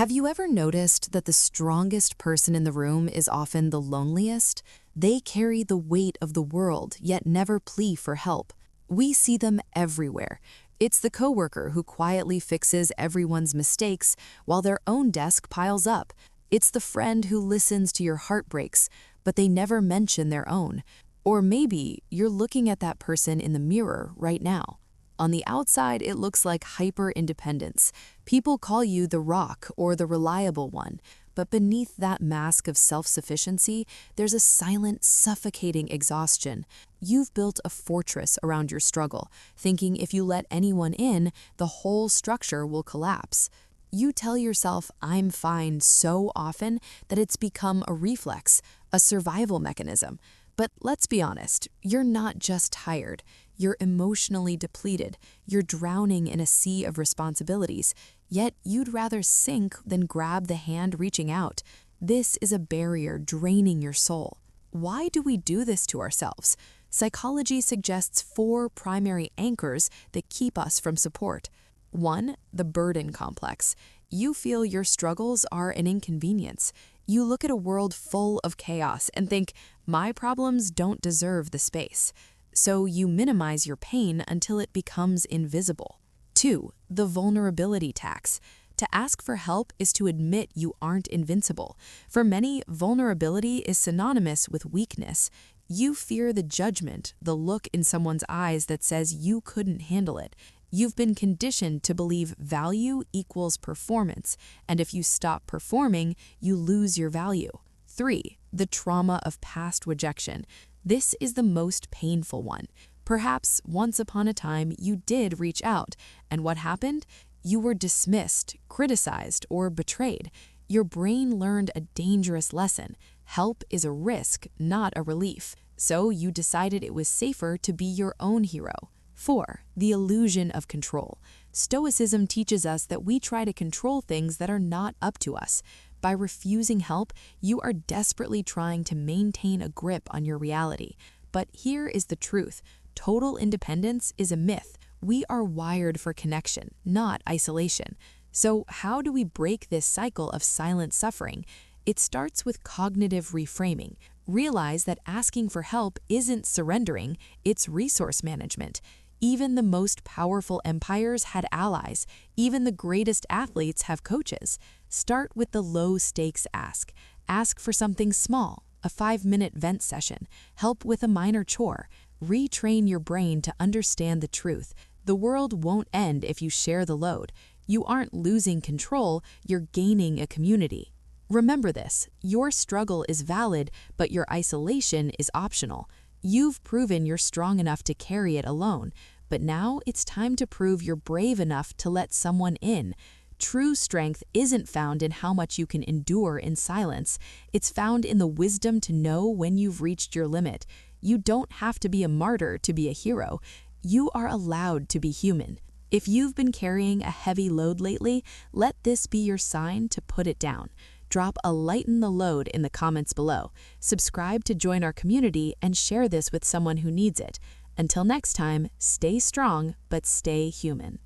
Have you ever noticed that the strongest person in the room is often the loneliest? They carry the weight of the world, yet never plea for help. We see them everywhere. It's the coworker who quietly fixes everyone's mistakes while their own desk piles up. It's the friend who listens to your heartbreaks, but they never mention their own. Or maybe you're looking at that person in the mirror right now. On the outside, it looks like hyper-independence. People call you the rock or the reliable one. But beneath that mask of self-sufficiency, there's a silent, suffocating exhaustion. You've built a fortress around your struggle, thinking if you let anyone in, the whole structure will collapse. You tell yourself, "I'm fine," so often that it's become a reflex, a survival mechanism. But let's be honest, you're not just tired. You're emotionally depleted. You're drowning in a sea of responsibilities. Yet you'd rather sink than grab the hand reaching out. This is a barrier draining your soul. Why do we do this to ourselves? Psychology suggests 4 primary anchors that keep us from support. 1. The burden complex. You feel your struggles are an inconvenience. You look at a world full of chaos and think, my problems don't deserve the space. So you minimize your pain until it becomes invisible. 2. The vulnerability tax. To ask for help is to admit you aren't invincible. For many, vulnerability is synonymous with weakness. You fear the judgment, the look in someone's eyes that says you couldn't handle it. You've been conditioned to believe value equals performance, and if you stop performing, you lose your value. 3. The trauma of past rejection. This is the most painful one. Perhaps once upon a time you did reach out, and what happened? You were dismissed, criticized, or betrayed. Your brain learned a dangerous lesson. Help is a risk, not a relief. So you decided it was safer to be your own hero. 4. The illusion of control. Stoicism teaches us that we try to control things that are not up to us. By refusing help, you are desperately trying to maintain a grip on your reality. But here is the truth. Total independence is a myth. We are wired for connection, not isolation. So how do we break this cycle of silent suffering? It starts with cognitive reframing. Realize that asking for help isn't surrendering, it's resource management. Even the most powerful empires had allies. Even the greatest athletes have coaches. Start with the low-stakes ask. Ask for something small, a 5-minute vent session, help with a minor chore. Retrain your brain to understand the truth. The world won't end if you share the load. You aren't losing control, you're gaining a community. Remember this, your struggle is valid, but your isolation is optional. You've proven you're strong enough to carry it alone, but now it's time to prove you're brave enough to let someone in. True strength isn't found in how much you can endure in silence. It's found in the wisdom to know when you've reached your limit. You don't have to be a martyr to be a hero. You are allowed to be human. If you've been carrying a heavy load lately, let this be your sign to put it down. Drop a "lighten the load" in the comments below. Subscribe to join our community and share this with someone who needs it. Until next time, stay strong, but stay human.